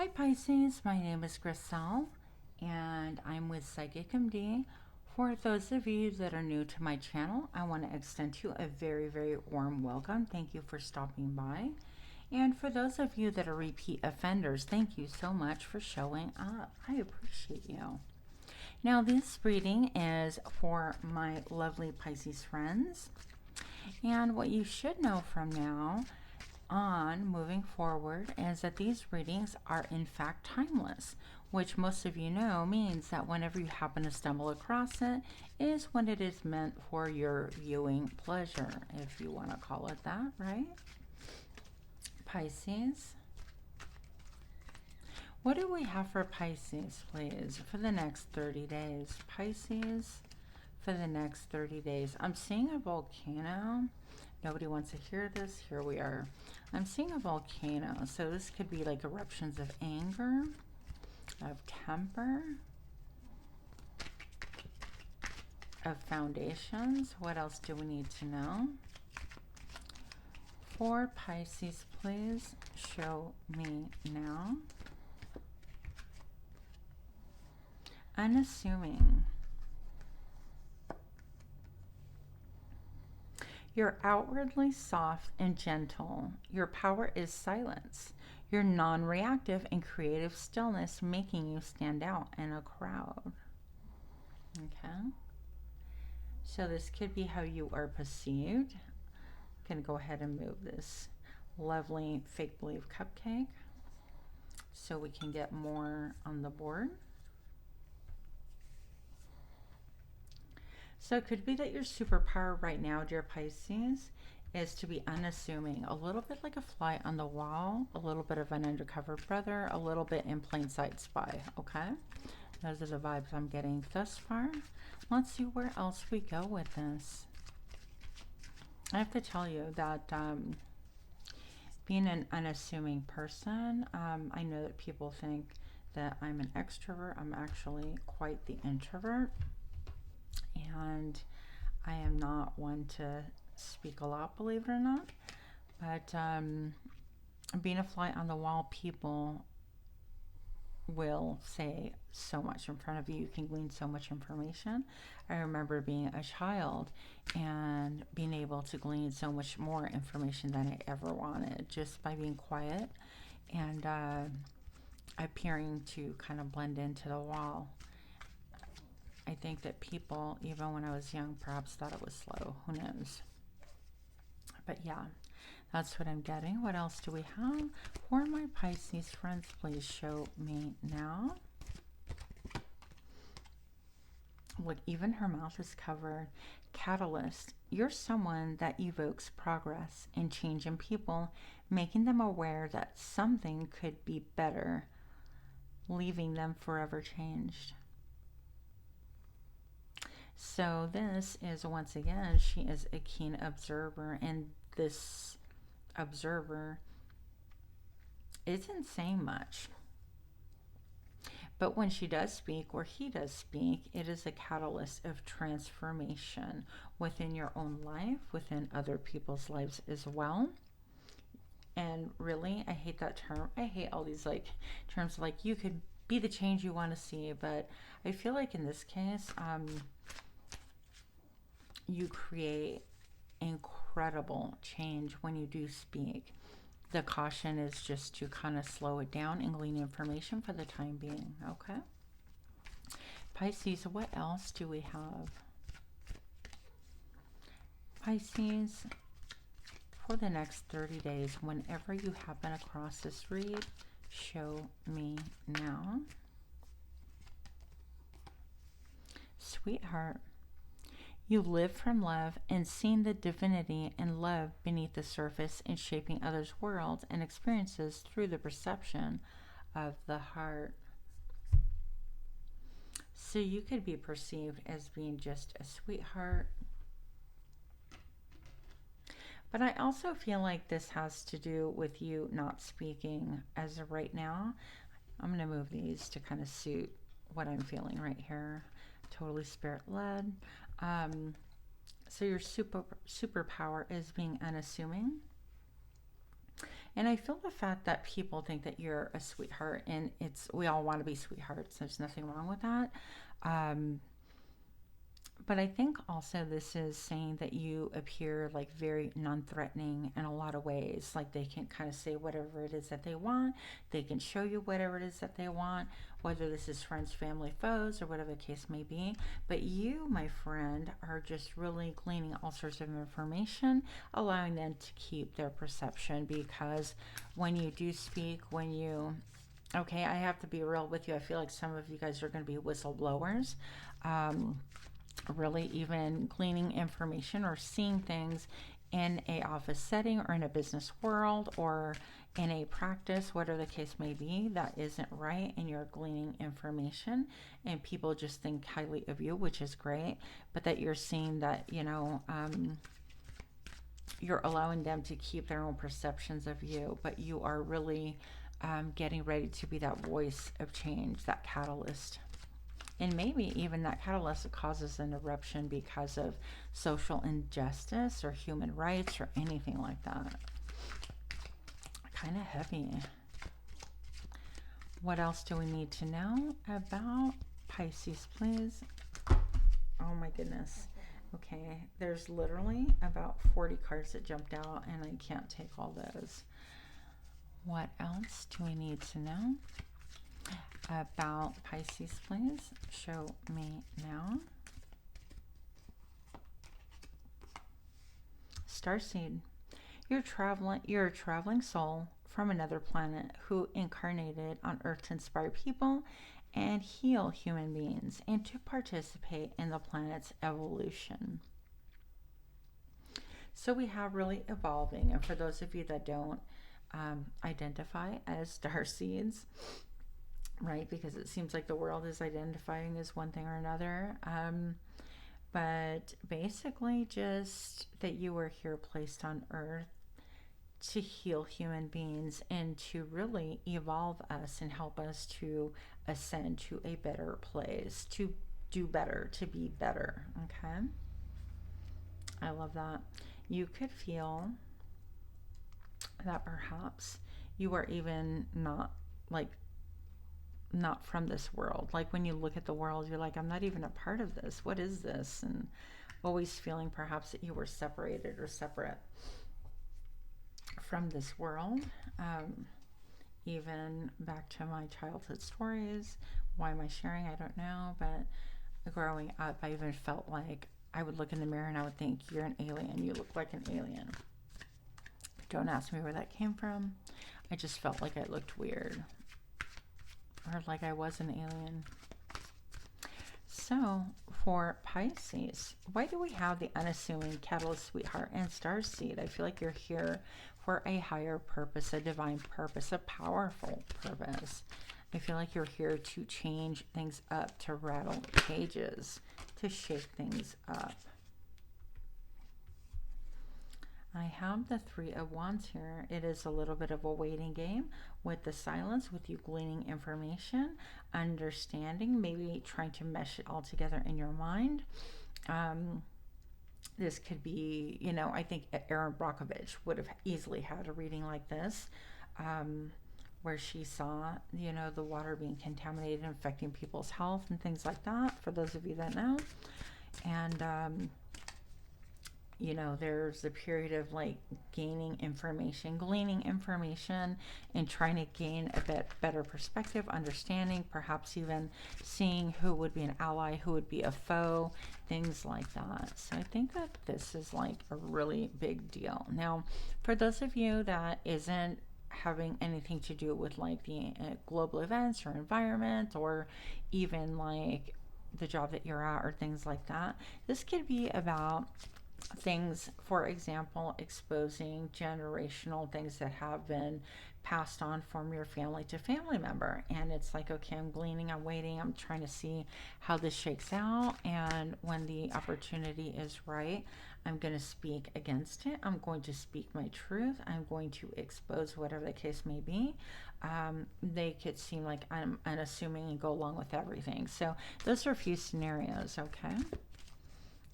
Hi Pisces, my name is Griselle and I'm with Psychic MD. For those of you that are new to my channel, I want to extend to you a very, very warm welcome. Thank you for stopping by. And for those of you that are repeat offenders, thank you so much for showing up. I appreciate you. Now this reading is for my lovely Pisces friends. And what you should know from now on moving forward is that these readings are in fact timeless, which most of you know means that whenever you happen to stumble across it is when it is meant for your viewing pleasure, if you want to call it that, right? Pisces, what do we have for Pisces, please, for the next 30 days? Pisces, for the next 30 days. I'm seeing a volcano. Nobody wants to hear this. Here we are. I'm seeing a volcano. So this could be like eruptions of anger, of temper, of foundations. What else do we need to know? For Pisces, please show me now. Unassuming. You're outwardly soft and gentle. Your power is silence. You're non-reactive and creative stillness, making you stand out in a crowd. Okay. So this could be how you are perceived. I'm going to go ahead and move this lovely fake believe cupcake so we can get more on the board. So it could be that your superpower right now, dear Pisces, is to be unassuming, a little bit like a fly on the wall, a little bit of an undercover brother, a little bit in plain sight spy, okay? Those are the vibes I'm getting thus far. Let's see where else we go with this. I have to tell you that being an unassuming person, I know that people think that I'm an extrovert. I'm actually quite the introvert. And I am not one to speak a lot, believe it or not. But being a fly on the wall, people will say so much in front of you. You can glean so much information. I remember being a child and being able to glean so much more information than I ever wanted just by being quiet and appearing to kind of blend into the wall. I think that people, even when I was young, perhaps thought it was slow. Who knows? But yeah, that's what I'm getting. What else do we have? For my Pisces friends, please show me now. Look, even her mouth is covered. Catalyst. You're someone that evokes progress and change in people, making them aware that something could be better, leaving them forever changed. So this is, once again, she is a keen observer, and this observer isn't saying much. But when she does speak, or he does speak, it is a catalyst of transformation within your own life, within other people's lives as well. And really, I hate that term. I hate all these like terms like you could be the change you want to see, but I feel like in this case, you create incredible change when you do speak. The caution is just to kind of slow it down and glean information for the time being, okay? Pisces, what else do we have? Pisces, for the next 30 days, whenever you happen across this read, show me now. Sweetheart, you live from love and seen the divinity and love beneath the surface and shaping others' worlds and experiences through the perception of the heart. So you could be perceived as being just a sweetheart. But I also feel like this has to do with you not speaking as of right now. I'm going to move these to kind of suit what I'm feeling right here. Totally spirit-led. So your superpower is being unassuming. And I feel the fact that people think that you're a sweetheart, and we all want to be sweethearts. There's nothing wrong with that. But I think also this is saying that you appear like very non-threatening in a lot of ways. Like they can kind of say whatever it is that they want. They can show you whatever it is that they want, whether this is friends, family, foes, or whatever the case may be. But you, my friend, are just really gleaning all sorts of information, allowing them to keep their perception, because when you do speak, okay, I have to be real with you. I feel like some of you guys are going to be whistleblowers. Really even gleaning information or seeing things in a office setting or in a business world or in a practice, whatever the case may be, that isn't right, and you're gleaning information and people just think highly of you, which is great, but that you're seeing that, you're allowing them to keep their own perceptions of you, but you are really getting ready to be that voice of change, that catalyst. And maybe even that catalyst causes an eruption because of social injustice or human rights or anything like that. Kind of heavy. What else do we need to know about Pisces, please? Oh my goodness. Okay, there's literally about 40 cards that jumped out, and I can't take all those. What else do we need to know about Pisces, please? Show me now. Starseed. You're a traveling soul from another planet who incarnated on Earth to inspire people and heal human beings and to participate in the planet's evolution. So we have really evolving, and for those of you that don't identify as starseeds, right, because it seems like the world is identifying as one thing or another, but basically just that you were here placed on Earth to heal human beings and to really evolve us and help us to ascend to a better place, to do better, to be better. Okay, I love that. You could feel that perhaps you are even not from this world. Like when you look at the world, you're like, I'm not even a part of this. What is this? And always feeling perhaps that you were separated or separate from this world. Even back to my childhood stories. Why am I sharing? I don't know. But growing up, I even felt like I would look in the mirror and I would think, you're an alien. You look like an alien. Don't ask me where that came from. I just felt like I looked weird, or like I was an alien. So for Pisces, why do we have the unassuming catalyst, sweetheart, and starseed? I feel like you're here for a higher purpose, a divine purpose, a powerful purpose. I feel like you're here to change things up, to rattle cages, to shake things up. I have the Three of Wands here. It is a little bit of a waiting game with the silence, with you gleaning information, understanding, maybe trying to mesh it all together in your mind. This could be, I think Erin Brockovich would have easily had a reading like this, where she saw, the water being contaminated, affecting people's health and things like that, for those of you that know. And, there's a period of like gaining information, gleaning information, and trying to gain a bit better perspective, understanding, perhaps even seeing who would be an ally, who would be a foe, things like that. So I think that this is like a really big deal. Now, for those of you that isn't having anything to do with like the global events or environment, or even like the job that you're at or things like that, this could be about things, for example, exposing generational things that have been passed on from your family to family member. And it's like, okay, I'm gleaning, I'm waiting, I'm trying to see how this shakes out. And when the opportunity is right, I'm going to speak against it. I'm going to speak my truth. I'm going to expose whatever the case may be. They could seem like I'm unassuming and go along with everything. So those are a few scenarios, okay?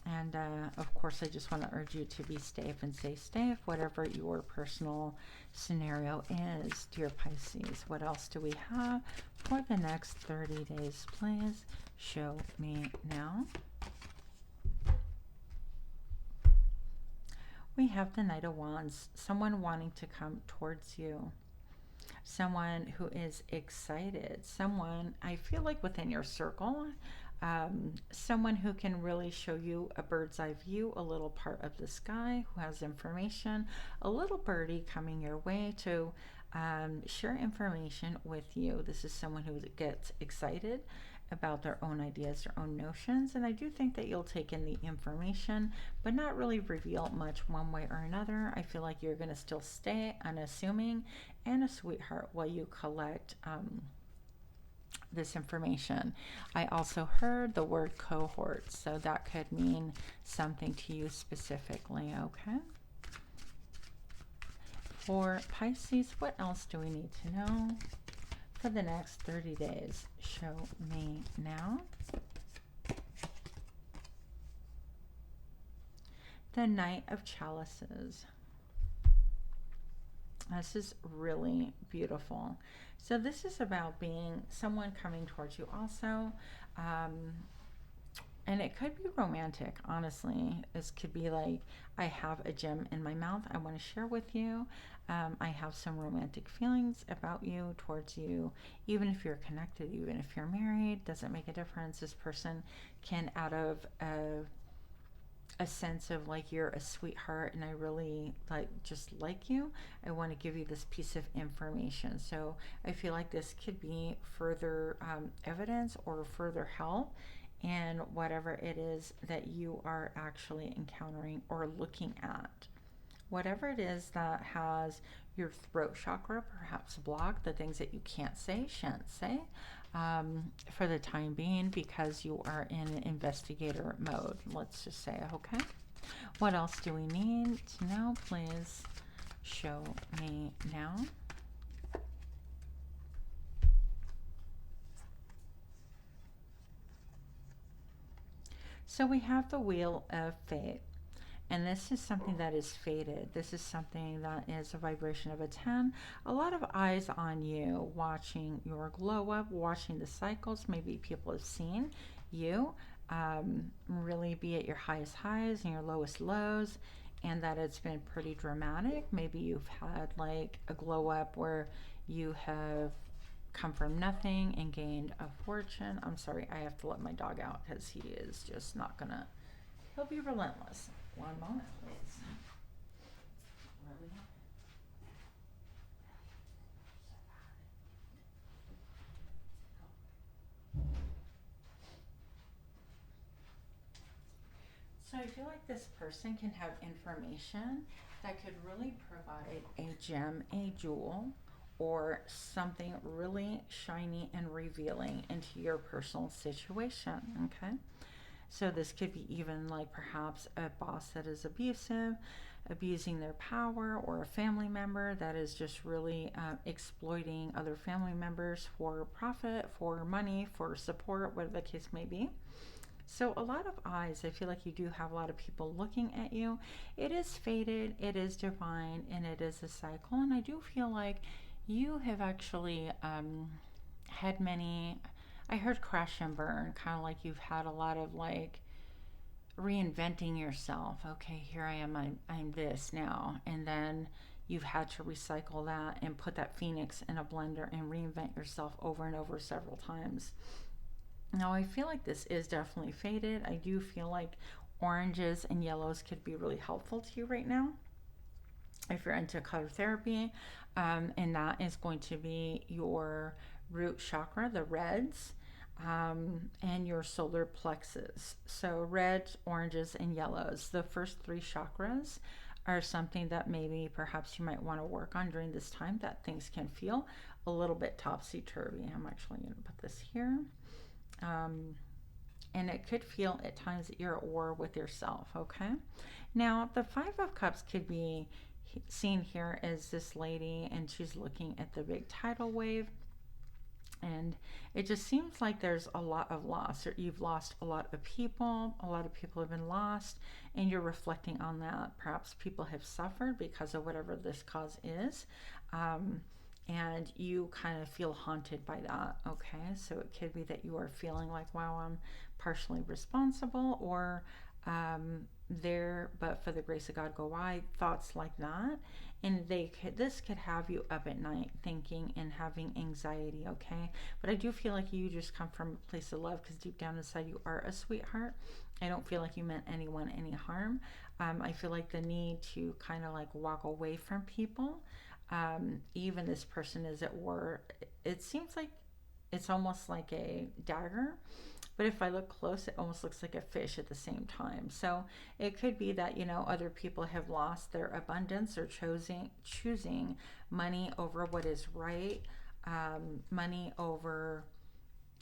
And of course, I just want to urge you to be safe and stay safe, whatever your personal scenario is, dear Pisces. What else do we have for the next 30 days? Please show me now. We have the Knight of Wands, someone wanting to come towards you. Someone who is excited, someone I feel like within your circle, someone who can really show you a bird's eye view, a little part of the sky, who has information, a little birdie coming your way to share information with you. This is someone who gets excited about their own ideas, their own notions, and I do think that you'll take in the information, but not really reveal much one way or another. I feel like you're going to still stay unassuming and a sweetheart while you collect this information. I also heard the word cohort, so that could mean something to you specifically, okay? For Pisces, what else do we need to know for the next 30 days? Show me now. The Night of Chalices. This is really beautiful. So this is about being someone coming towards you also. And it could be romantic, honestly. This could be like, I have a gem in my mouth I want to share with you. I have some romantic feelings about you, towards you. Even if you're connected, even if you're married, doesn't make a difference. This person can, out of a sense of like, you're a sweetheart and I really just like you, I want to give you this piece of information. So I feel like this could be further evidence or further help in whatever it is that you are actually encountering or looking at. Whatever it is that has your throat chakra perhaps blocked, the things that you can't say, shan't say, for the time being, because you are in investigator mode, let's just say, okay? What else do we need to know? Please show me now. So we have the Wheel of Fate. And this is something that is fated. This is something that is a vibration of a 10. A lot of eyes on you, watching your glow up, watching the cycles. Maybe people have seen you really be at your highest highs and your lowest lows, and that it's been pretty dramatic. Maybe you've had like a glow up where you have come from nothing and gained a fortune. I'm sorry, I have to let my dog out because he is just not gonna, he'll be relentless. One moment, please. So I feel like this person can have information that could really provide a gem, a jewel, or something really shiny and revealing into your personal situation, okay? So this could be even like perhaps a boss that is abusive, abusing their power, or a family member that is just really exploiting other family members for profit, for money, for support, whatever the case may be. So a lot of eyes, I feel like you do have a lot of people looking at you. It is fated, it is divine, and it is a cycle. And I do feel like you have actually had many, I heard crash and burn, kind of like you've had a lot of like reinventing yourself. Okay, here I am, I'm this now. And then you've had to recycle that and put that phoenix in a blender and reinvent yourself over and over several times. Now I feel like this is definitely faded. I do feel like oranges and yellows could be really helpful to you right now if you're into color therapy, and that is going to be your root chakra, the reds, and your solar plexus. So red, oranges, and yellows. The first three chakras are something that maybe perhaps you might want to work on during this time, that things can feel a little bit topsy-turvy. I'm actually going to put this here. And it could feel at times that you're at war with yourself, okay? Now, the Five of Cups could be seen here as this lady, and she's looking at the big tidal wave. And it just seems like there's a lot of loss, or you've lost a lot of people. A lot of people have been lost, and you're reflecting on that. Perhaps people have suffered because of whatever this cause is. And you kind of feel haunted by that. Okay, so it could be that you are feeling like, wow, I'm partially responsible, or there, but for the grace of God go I, thoughts like that. And this could have you up at night thinking and having anxiety. Okay, but I do feel like you just come from a place of love, because deep down inside you are a sweetheart. I don't feel like you meant anyone any harm. I feel like the need to kind of like walk away from people. Even this person is at war. It seems like it's almost like a dagger, but if I look close, it almost looks like a fish at the same time. So it could be that, other people have lost their abundance, or choosing money over what is right, money over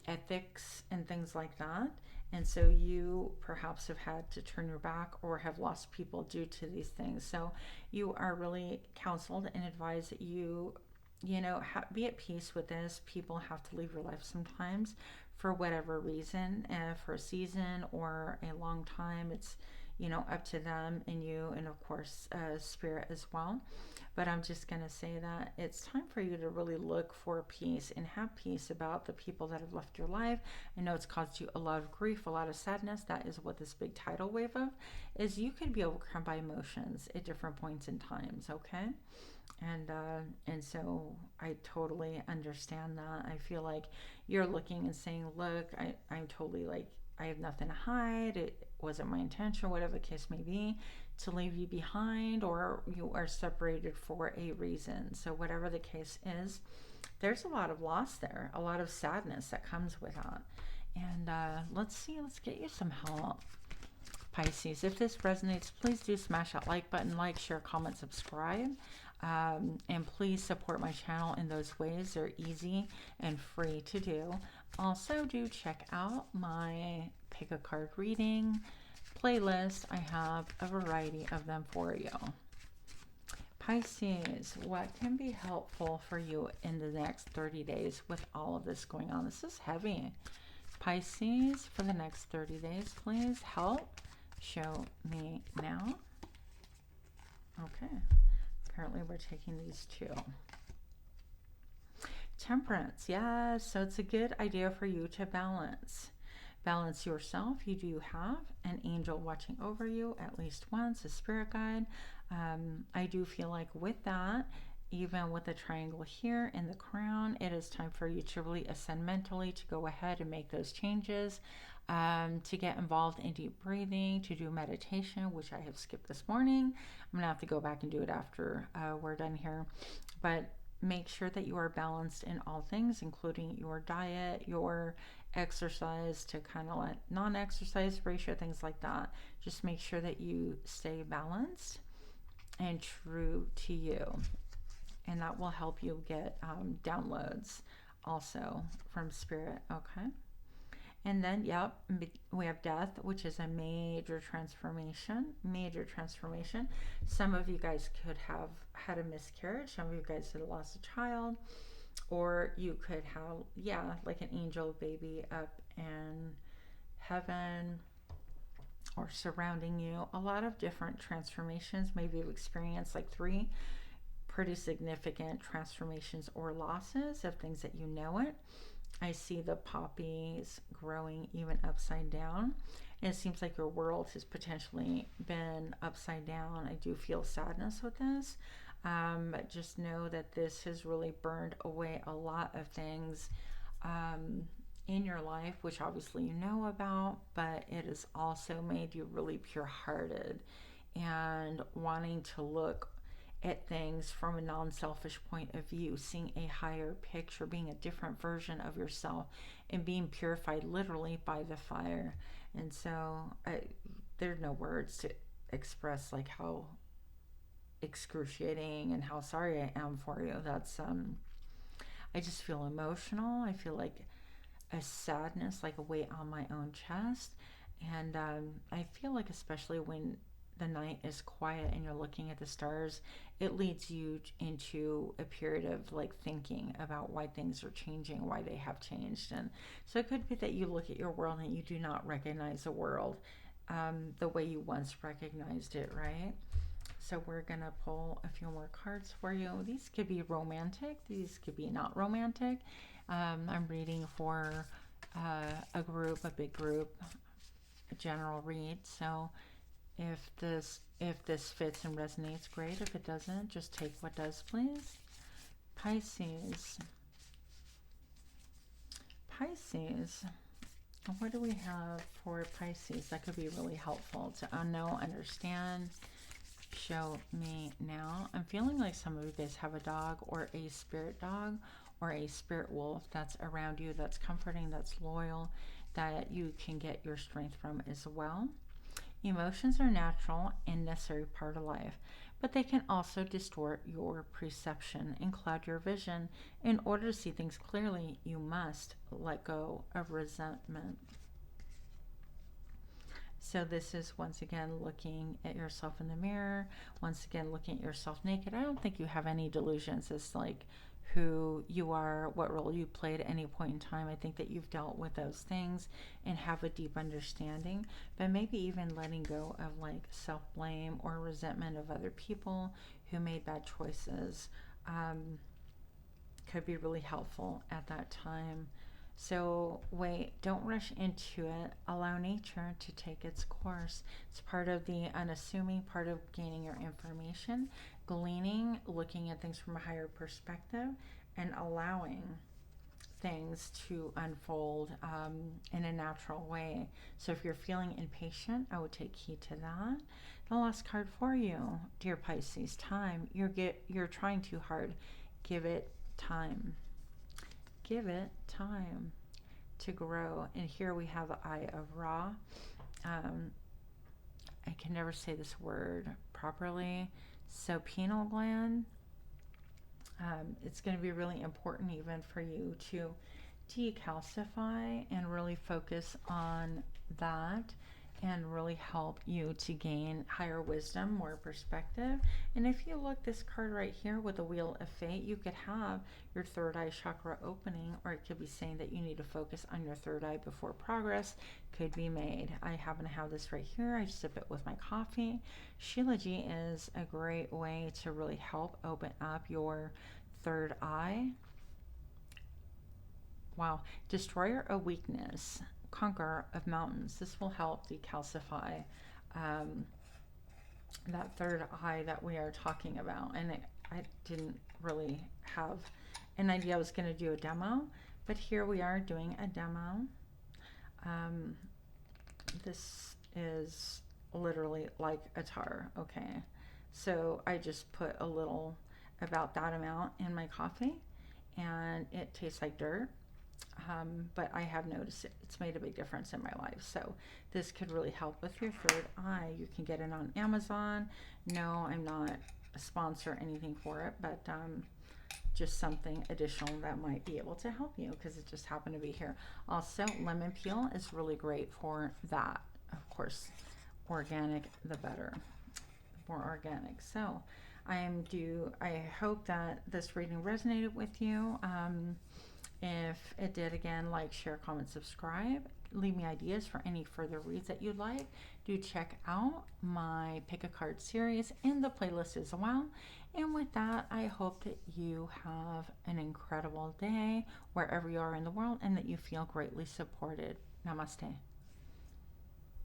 ethics and things like that. And so you perhaps have had to turn your back or have lost people due to these things. So you are really counseled and advised that be at peace with this. People have to leave your life sometimes for whatever reason, for a season or a long time. It's, up to them and you, and of course, spirit as well. But I'm just going to say that it's time for you to really look for peace and have peace about the people that have left your life. I know it's caused you a lot of grief, a lot of sadness. That is what this big tidal wave of is. You could be overcome by emotions at different points in times, okay? And so I totally understand that. I feel like you're looking and saying, look, I'm totally like, I have nothing to hide. It wasn't my intention, whatever the case may be, to leave you behind, or you are separated for a reason. So whatever the case is, there's a lot of loss there, a lot of sadness that comes with that. And let's get you some help. Pisces, if this resonates, please do smash that like button, share, comment, subscribe. And please support my channel in those ways. They're easy and free to do. Also, do check out my pick a card reading playlist. I have a variety of them for you. Pisces, what can be helpful for you in the next 30 days with all of this going on? This is heavy. Pisces, for the next 30 days, please help show me now. Okay. Apparently we're taking these two. Temperance, yes. So it's a good idea for you to balance yourself. You do have an angel watching over you at least once, a spirit guide. I do feel like with that, even with the triangle here in the crown, it is time for you to really ascend mentally, to go ahead and make those changes, to get involved in deep breathing, to do meditation, which I have skipped this morning. I'm gonna have to go back and do it after we're done here. But make sure that you are balanced in all things, including your diet, your exercise, to kind of let non-exercise ratio, things like that. Just make sure that you stay balanced and true to you. And that will help you get downloads also from spirit, okay? And then, yep, we have death, which is a major transformation. Some of you guys could have had a miscarriage. Some of you guys could have lost a child. Or you could have, like an angel baby up in heaven or surrounding you. A lot of different transformations. Maybe you've experienced like 3 pretty significant transformations or losses of things that you know it. I see the poppies growing even upside down. And it seems like your world has potentially been upside down. I do feel sadness with this. But just know that this has really burned away a lot of things in your life, which obviously you know about, but it has also made you really pure-hearted and wanting to look at things from a non-selfish point of view, seeing a higher picture, being a different version of yourself, and being purified literally by the fire. And so there's no words to express like how excruciating and how sorry I am for you. That's I just feel emotional. I feel like a sadness, like a weight on my own chest. And I feel like, especially when the night is quiet and you're looking at the stars, it leads you into a period of like thinking about why things are changing, why they have changed. And so it could be that you look at your world and you do not recognize the world the way you once recognized it, right? So we're going to pull a few more cards for you. These could be romantic. These could be not romantic. I'm reading for a group, a big group, a general read. So if this fits and resonates, great. If it doesn't, just take what does, please. Pisces. Pisces. What do we have for Pisces? That could be really helpful to know, understand. Show me now. I'm feeling like some of you guys have a dog or a spirit dog or a spirit wolf that's around you, that's comforting, that's loyal, that you can get your strength from as well. Emotions are natural and necessary part of life, but they can also distort your perception and cloud your vision. In order to see things clearly, you must let go of resentment. So this is once again looking at yourself in the mirror, once again looking at yourself naked. I don't think you have any delusions as like who you are, what role you played at any point in time. I think that you've dealt with those things and have a deep understanding, but maybe even letting go of like self-blame or resentment of other people who made bad choices could be really helpful at that time. So wait, don't rush into it. Allow nature to take its course. It's part of the unassuming, part of gaining your information, gleaning, looking at things from a higher perspective, and allowing things to unfold in a natural way. So if you're feeling impatient, I would take heed to that. The last card for you, dear Pisces, time. You're trying too hard. Give it time. Give it time to grow. And here we have the Eye of Ra. I can never say this word properly. So pineal gland. It's going to be really important even for you to decalcify and really focus on that and really help you to gain higher wisdom, more perspective. And if you look this card right here with the Wheel of Fate, you could have your third eye chakra opening, or it could be saying that you need to focus on your third eye before progress could be made. I happen to have this right here. I sip it with my coffee. Shilajit is a great way to really help open up your third eye. Wow. Destroyer of weakness. Conqueror of mountains. This will help decalcify that third eye that we are talking about. And I didn't really have an idea I was going to do a demo, but here we are doing a demo. This is literally like a tar. Okay, so I just put a little, about that amount, in my coffee, and it tastes like dirt. But I have noticed it's made a big difference in my life. So this could really help with your third eye. You can get it on Amazon. No, I'm not a sponsor or anything for it, but just something additional that might be able to help you because it just happened to be here. Also, lemon peel is really great for that. Of course, organic, the better. More organic. So I hope that this reading resonated with you. If it did, again, like, share, comment, subscribe. Leave me ideas for any further reads that you'd like. Do check out my Pick a Card series in the playlist as well. And with that, I hope that you have an incredible day wherever you are in the world and that you feel greatly supported. Namaste.